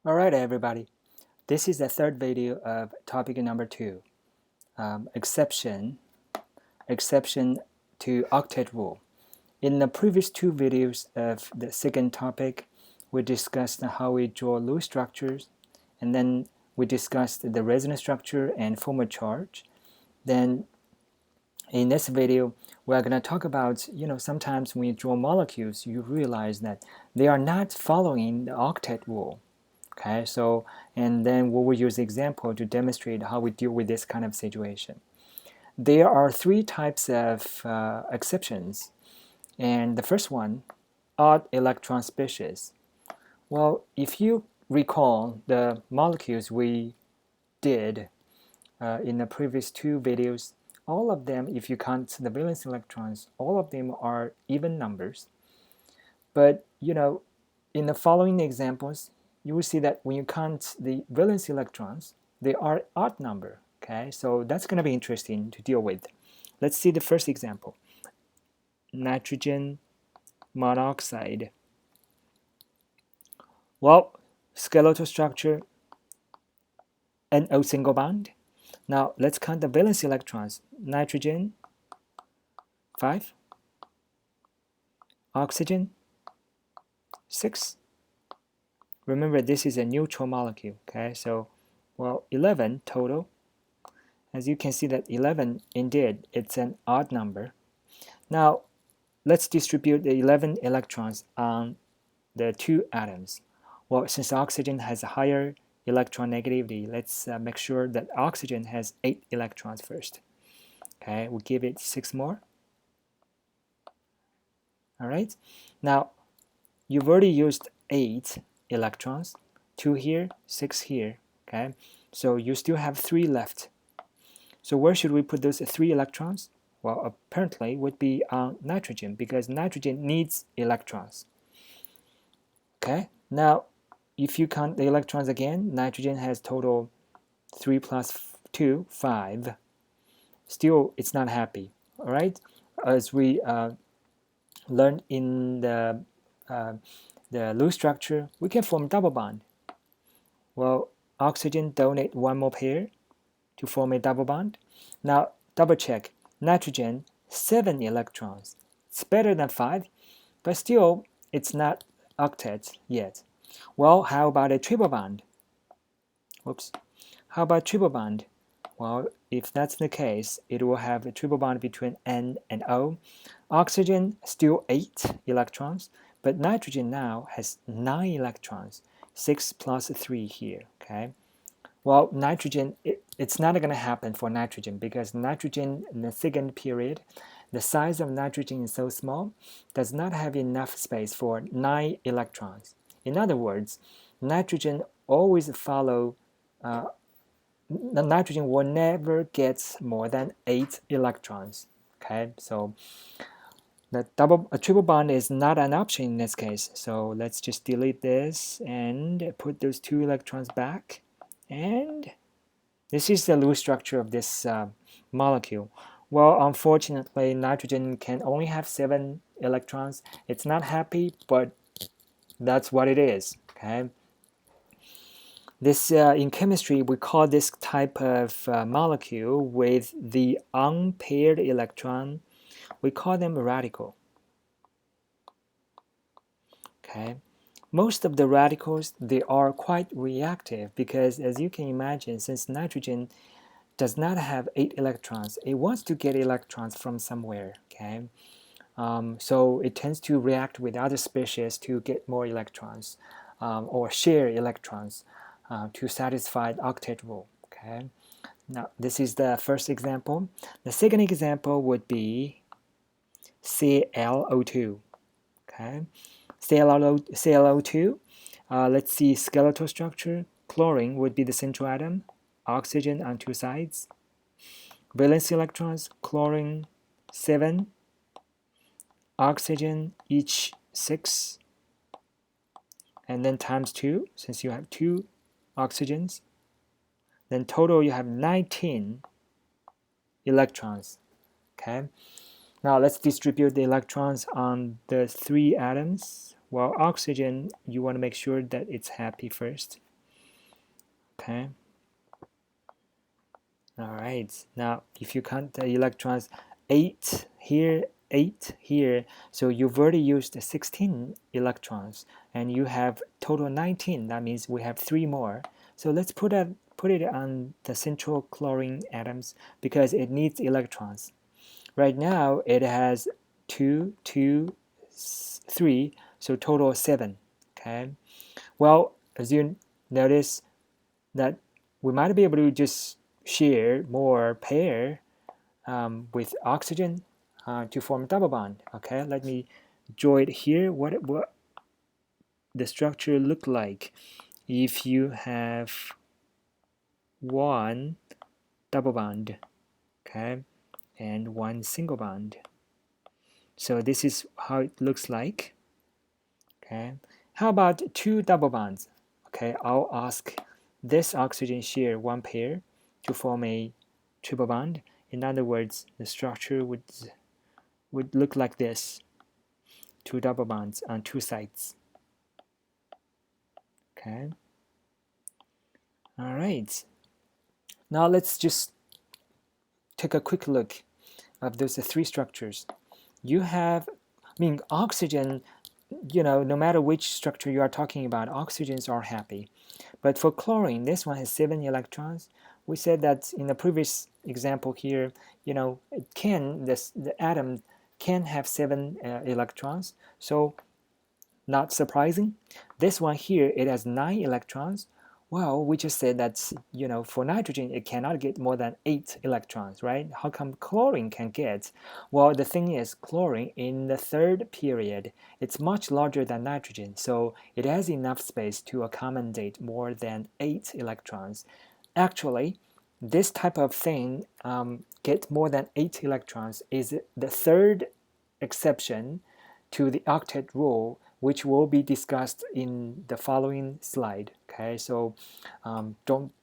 Alright everybody, this is the third video of topic number 2, exception to octet rule. In the previous two videos of the second topic, we discussed how we draw Lewis structures, and then we discussed the resonance structure and formal charge. Then in this video, we're going to talk about, sometimes when you draw molecules, you realize that they are not following the octet rule. Okay, so, and then we will use example to demonstrate how we deal with this kind of situation. There are three types of exceptions, and the first one, odd electron species. Well, if you recall the molecules we did in the previous two videos, all of them, if you count the valence electrons, all of them are even numbers. But, in the following examples, you will see that when you count the valence electrons, they are odd number. Okay, so that's going to be interesting to deal with. Let's see the first example. Nitrogen monoxide. Well, skeletal structure, NO single bond. Now let's count the valence electrons. Nitrogen, 5. Oxygen, 6. Remember, this is a neutral molecule, okay? So, 11 total. As you can see that 11, indeed, it's an odd number. Now, let's distribute the 11 electrons on the two atoms. Well, since oxygen has a higher electron negativity, let's make sure that oxygen has 8 electrons first. Okay, we'll give it 6 more. All right, now you've already used 8 electrons, 2 here, 6 here. Okay, so you still have 3 left. So where should we put those 3 electrons? Well, apparently would be on nitrogen, because nitrogen needs electrons. Okay, now if you count the electrons again, nitrogen has total 3 plus 2, 5. Still, it's not happy. All right, as we learned in the Lewis structure, we can form double bond. Well, oxygen donate 1 more pair to form a double bond. Now, double check. Nitrogen, 7 electrons. It's better than 5, but still, it's not octet yet. Well, how about a triple bond? Whoops. How about triple bond? Well, if that's the case, it will have a triple bond between N and O. Oxygen, still 8 electrons, but nitrogen now has 9 electrons, 6 plus 3 here, okay? Well, nitrogen, it's not going to happen for nitrogen, because nitrogen in the second period, the size of nitrogen is so small, does not have enough space for 9 electrons. In other words, nitrogen always follow, the nitrogen will never get more than 8 electrons. Okay, so a triple bond is not an option in this case. So let's just delete this and put those 2 electrons back. And this is the Lewis structure of this molecule. Well, unfortunately, nitrogen can only have 7 electrons. It's not happy, but that's what it is. Okay. This in chemistry, we call this type of molecule with the unpaired electron, we call them radical. Okay. Most of the radicals, they are quite reactive, because as you can imagine, since nitrogen does not have 8 electrons, it wants to get electrons from somewhere. Okay. So it tends to react with other species to get more electrons, or share electrons to satisfy the octet rule. Okay. Now this is the first example. The second example would be ClO2. Okay. ClO2. Let's see skeletal structure. Chlorine would be the central atom. Oxygen on 2 sides. Valence electrons. Chlorine 7. Oxygen each 6, and then times 2, since you have 2 oxygens, then total you have 19 electrons. Okay, now let's distribute the electrons on the 3 atoms. Well, oxygen, you want to make sure that it's happy first. Okay. All right. Now, if you count the electrons, 8 here, 8 here, so you've already used 16 electrons, and you have total 19. That means we have 3 more. So let's put it on the central chlorine atoms because it needs electrons. Right now, it has 2, 2, 3, so total 7. Okay. Well, as you notice, that we might be able to just share more pair with oxygen to form double bond. Okay, let me draw it here. What the structure look like if you have one double bond, okay, and one single bond. So this is how it looks like. Okay, how about 2 double bonds? Okay, I'll ask this oxygen share one pair to form a triple bond. In other words, the structure would look like this: 2 double bonds on 2 sides. Okay. All right. Now let's just take a quick look of those 3 structures. You have, oxygen. No matter which structure you are talking about, oxygens are happy. But for chlorine, this one has 7 electrons. We said that in the previous example here, the atom can have 7 electrons. So not surprising. This one here, it has 9 electrons. Well, we just said that, for nitrogen, it cannot get more than 8 electrons, right? How come chlorine can get? Well, the thing is, chlorine in the 3rd period, it's much larger than nitrogen, so it has enough space to accommodate more than 8 electrons. Actually, this type of thing, get more than 8 electrons, is the 3rd exception to the octet rule, which will be discussed in the following slide. Okay, so don't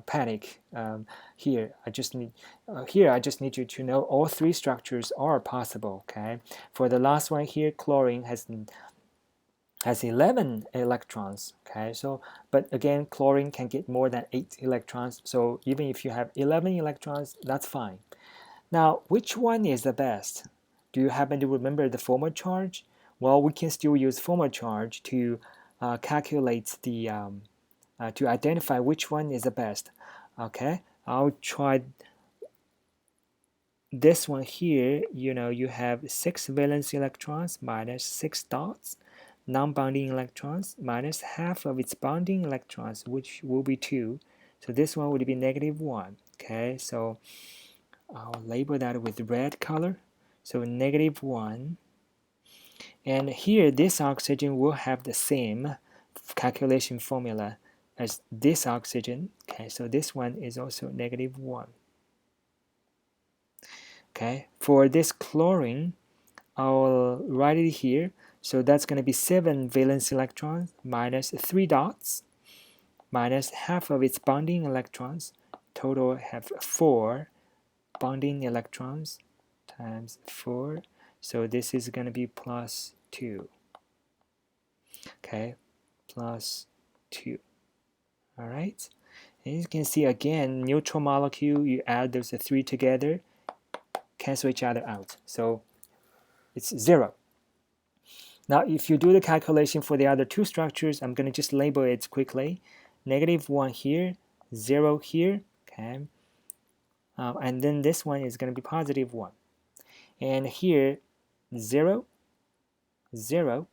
panic here. I just need you to know all 3 structures are possible. Okay, for the last one here, chlorine has 11 electrons. Okay, so but again, chlorine can get more than 8 electrons. So even if you have 11 electrons, that's fine. Now, which one is the best? Do you happen to remember the formal charge? Well, we can still use formal charge to calculate to identify which one is the best. Okay, I'll try this one here. You have 6 valence electrons minus 6 dots, non-bonding electrons minus half of its bonding electrons, which will be 2. So this one would be -1. Okay, so I'll label that with red color. So -1. And here, this oxygen will have the same calculation formula as this oxygen. Okay, so this one is also -1. Okay, for this chlorine, I'll write it here. So that's going to be 7 valence electrons minus 3 dots minus half of its bonding electrons. Total have 4 bonding electrons times 4. So this is going to be +2. Okay, +2. All right. And you can see again, neutral molecule, you add those 3 together, cancel each other out. So it's 0. Now, if you do the calculation for the other 2 structures, I'm going to just label it quickly. -1 here, 0 here, okay. And then this one is going to be +1. And here, 0, 0.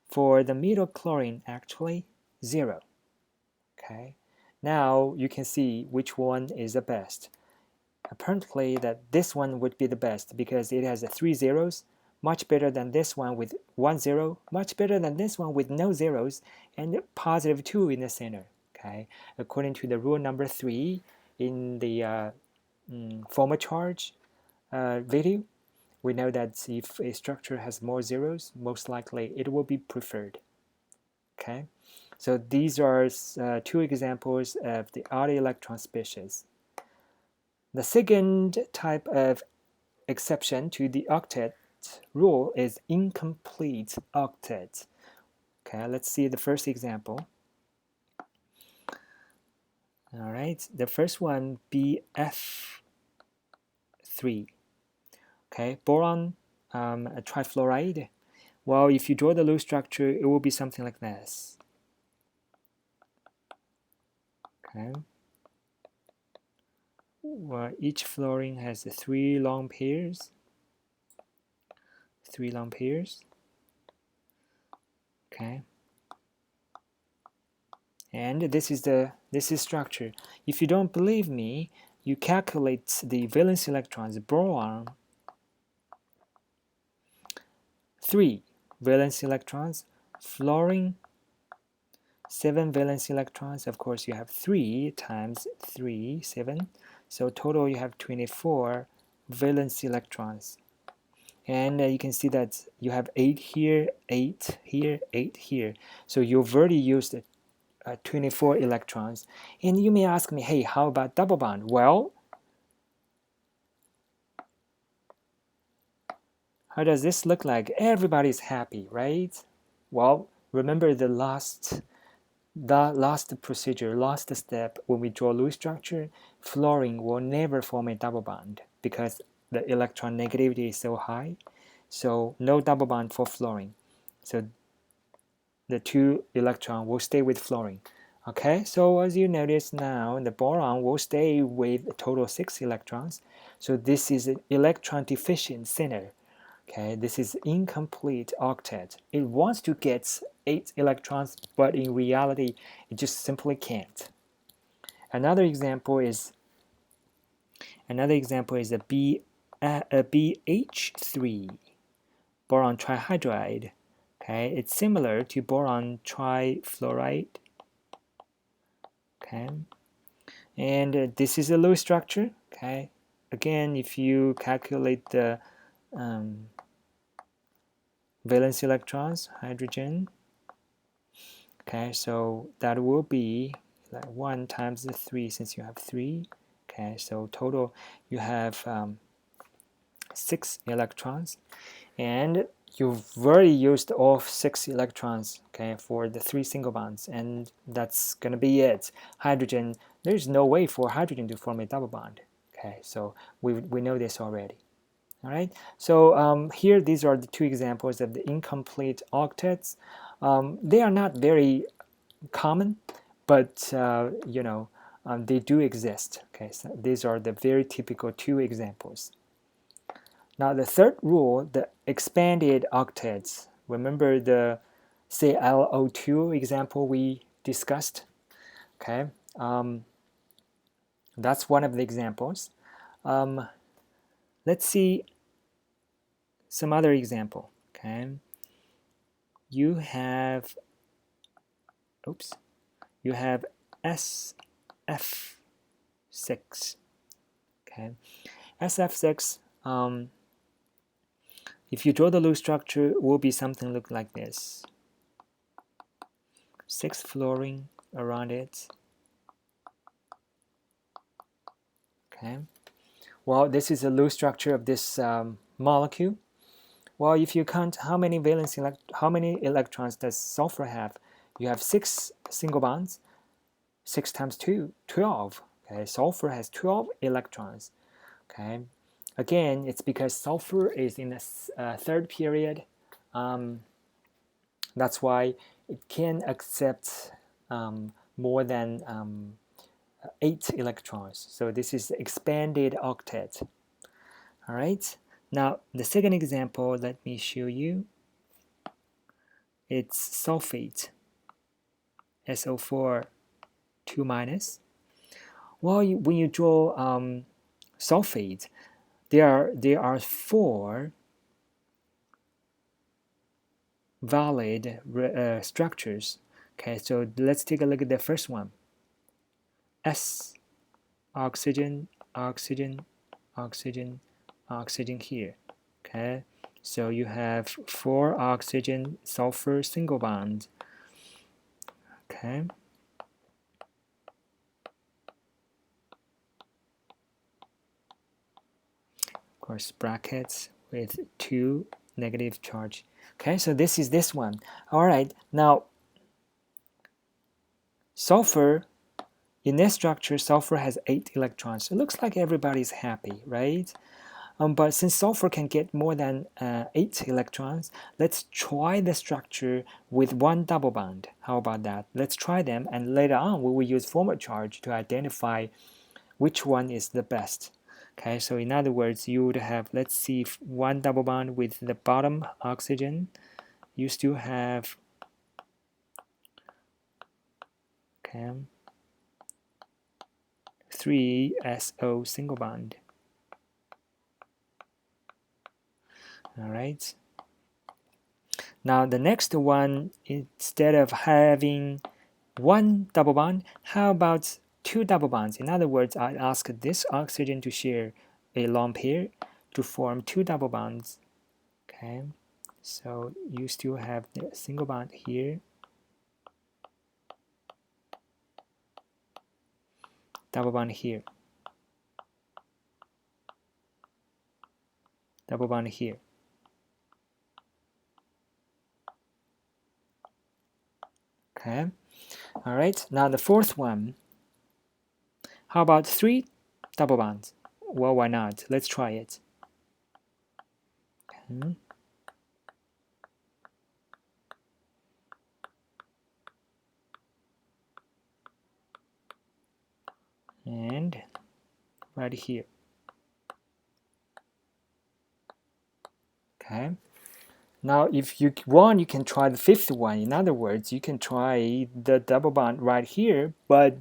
For the middle chlorine, actually, 0. Okay. Now you can see which one is the best. Apparently that this one would be the best because it has 3 zeros, much better than this one with 1 zero, much better than this one with no zeros, and +2 in the center. Okay, according to the rule number 3 in the formal charge video, we know that if a structure has more zeros, most likely it will be preferred. Okay, so these are 2 examples of the odd electron species. The second type of exception to the octet rule is incomplete octet. Okay, let's see the first example. All right, the first one, BF3. Okay, boron trifluoride. Well, if you draw the Lewis structure, it will be something like this. Okay. Well, each fluorine has 3 long pairs. 3 long pairs. Okay. And this is structure. If you don't believe me, you calculate the valence electrons. Boron 3 valence electrons, fluorine 7 valence electrons. Of course, you have 3 times 3, 7. So total you have 24 valence electrons. And you can see that you have 8 here, 8 here, 8 here. So you've already used 24 electrons. And you may ask me, hey, how about double bond? Well, how does this look like? Everybody's happy, right? Well, remember the last procedure, last step, when we draw Lewis structure, fluorine will never form a double bond because the electron negativity is so high. So no double bond for fluorine. So the 2 electron will stay with fluorine. Okay, so as you notice now, the boron will stay with a total 6 electrons. So this is an electron deficient center. Okay, this is incomplete octet. It wants to get 8 electrons, but in reality, it just simply can't. Another example is a BH3, boron trihydride. Okay, it's similar to boron trifluoride. Okay, and this is a Lewis structure. Okay, again, if you calculate the valence electrons, hydrogen. Okay, so that will be like 1 times the 3 since you have 3. Okay, so total you have 6 electrons, and you've already used all 6 electrons, okay, for the 3 single bonds, and that's gonna be it. Hydrogen, there's no way for hydrogen to form a double bond. Okay, so we know this already. All right, so here these are the 2 examples of the incomplete octets. They are not very common, but they do exist. Okay, so these are the very typical 2 examples. Now the third rule, the expanded octets. Remember the ClO2 example we discussed? Okay, that's one of the examples. Let's see some other example. Okay, you have SF6. Okay, SF6. If you draw the Lewis structure, it will be something look like this. 6 fluorine around it. Okay. Well, this is the Lewis structure of this molecule. Well, if you count how many electrons does sulfur have, you have 6 single bonds. 6 times 2, 12. Okay, sulfur has 12 electrons. Okay, again, it's because sulfur is in the 3rd period. That's why it can accept more than 8 electrons. So this is expanded octet. All right. Now the second example, let me show you. It's sulfate, SO4 2 minus. Well, when you draw sulfate, there are 4 valid structures. Okay, so let's take a look at the first one. S, oxygen, oxygen, oxygen, oxygen here. Okay, so you have 4 oxygen sulfur single bonds. Okay. Of course, brackets with 2 negative charge. Okay, so this is this one. All right, now sulfur in this structure, sulfur has 8 electrons. It looks like everybody's happy, right? But since sulfur can get more than 8 electrons, let's try the structure with 1 double bond. How about that? Let's try them, and later on we will use forward charge to identify which one is the best. Okay, so in other words, you would have, let's see, if 1 double bond with the bottom oxygen, you still have, okay, 3 SO single bond. All right. Now the next one, instead of having 1 double bond, how about 2 double bonds? In other words, I ask this oxygen to share a lone pair to form 2 double bonds. Okay, so you still have the single bond here, double bond here, double bond here. Okay, all right, now the fourth one, how about 3 double bonds? Well, why not? Let's try it. Okay. And right here. Okay, now if you want, you can try the fifth one. In other words, you can try the double bond right here, but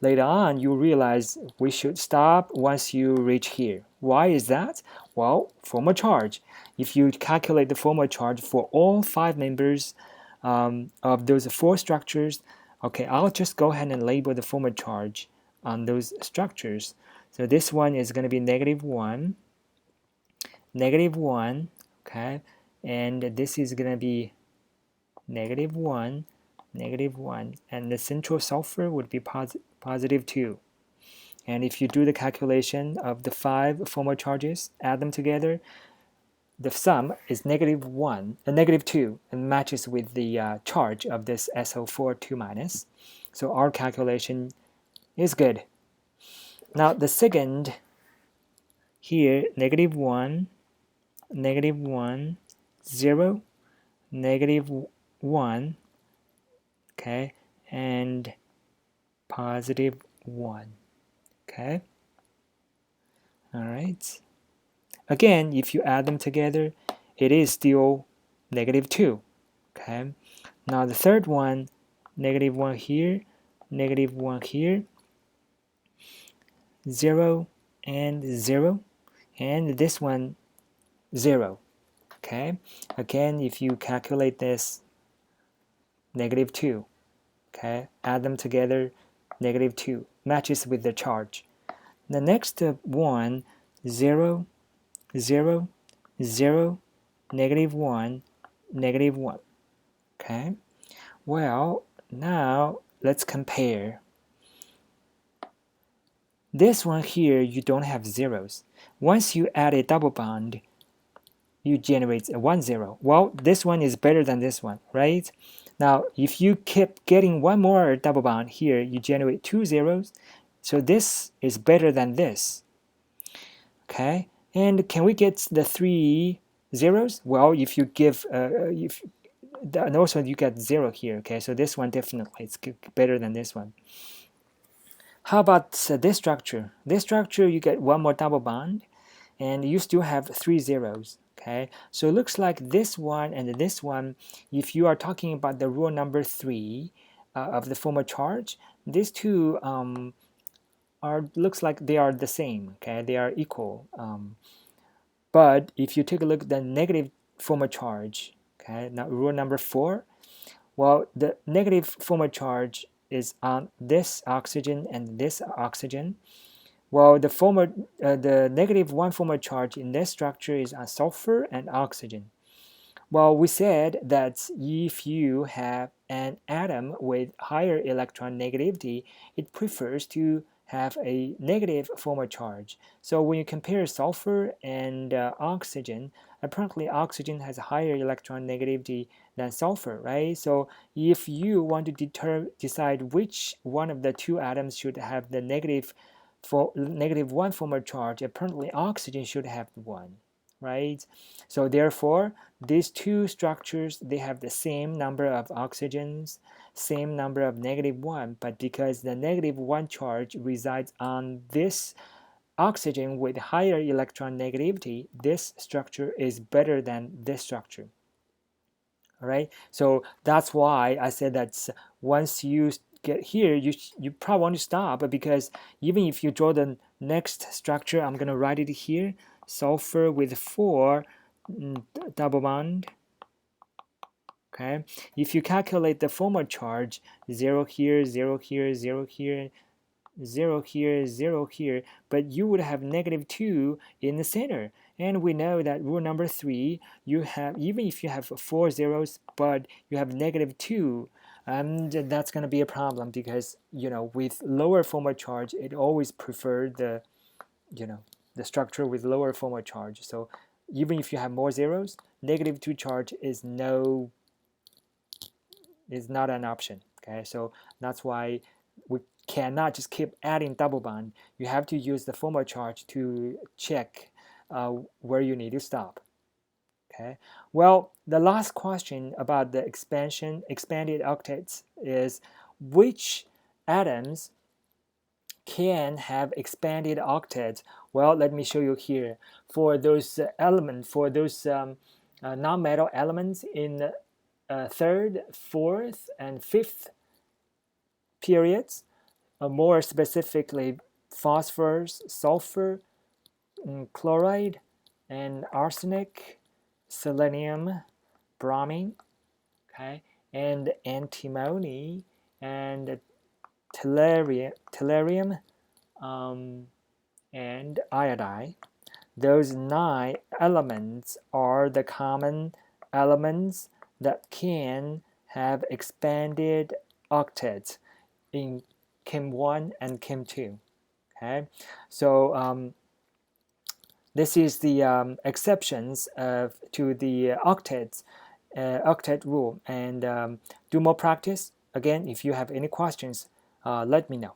later on you realize we should stop once you reach here. Why is that? Well, formal charge. If you calculate the formal charge for all 5 members of those 4 structures, okay, I'll just go ahead and label the formal charge on those structures. So this one is going to be -1, -1, okay, and this is going to be -1, -1, and the central sulfur would be +2. And if you do the calculation of the 5 formal charges, add them together, the sum is -2, and matches with the charge of this SO4 2-. So our calculation is good. Now the second here, -1, -1, 0, -1, okay, and +1, okay. All right. Again, if you add them together, it is still -2, okay. Now the third one, -1 here, -1 here, 0 and 0, and this one 0. Okay, again, if you calculate this, -2, okay, add them together, -2, matches with the charge. The next one, 0, 0, 0, -1, -1, okay. Well, now let's compare. This one here, you don't have zeros. Once you add a double bond, you generate a 1, 0. Well, this one is better than this one, right? Now, if you keep getting one more double bond here, you generate 2 zeros. So this is better than this. Okay, and can we get the 3 zeros? Well, if you give, and also you get 0 here. Okay, so this one definitely is better than this one. How about this structure? This structure, you get one more double bond, and you still have 3 zeros. Okay, so it looks like this one and this one, if you are talking about the rule number 3 of the formal charge, these two looks like they are the same. Okay, they are equal. But if you take a look at the negative formal charge, okay, now rule number 4, well, the negative formal charge is on this oxygen and this oxygen. Well, the -1 formal charge in this structure is on sulfur and oxygen. Well, we said that if you have an atom with higher electron negativity, it prefers to have a negative formal charge. So when you compare sulfur and oxygen, apparently oxygen has a higher electron negativity than sulfur, right? So if you want to decide which one of the two atoms should have the -1 formal charge, apparently oxygen should have 1, right? So therefore, these two structures, they have the same number of oxygens, same number of -1, but because the -1 charge resides on this oxygen with higher electron negativity, this structure is better than this structure. All right, so that's why I said that once you get here, you probably want to stop, because even if you draw the next structure, I'm going to write it here, sulfur with 4 double bond. Okay, if you calculate the formal charge, 0 here, 0 here, 0 here, 0 here, 0 here, but you would have -2 in the center. And we know that rule number 3, you have, even if you have 4 zeros, but you have -2, that's going to be a problem, because, you know, with lower formal charge, it always prefers the, you know, the structure with lower formal charge. So even if you have more zeros, -2 charge is not an option. Okay, so that's why we cannot just keep adding double bond. You have to use the formal charge to check where you need to stop. Okay, well, the last question about the expanded octets is, which atoms can have expanded octets? Well, let me show you here. For those elements, for those non-metal elements in third, fourth, and fifth periods, more specifically phosphorus, sulfur, chloride, and arsenic, selenium, bromine, okay, and antimony, and tellurium, and iodide. Those 9 elements are the common elements that can have expanded octets in Chem 1 and Chem 2. Okay, so this is the exceptions to the octet rule. And do more practice. Again, if you have any questions, let me know.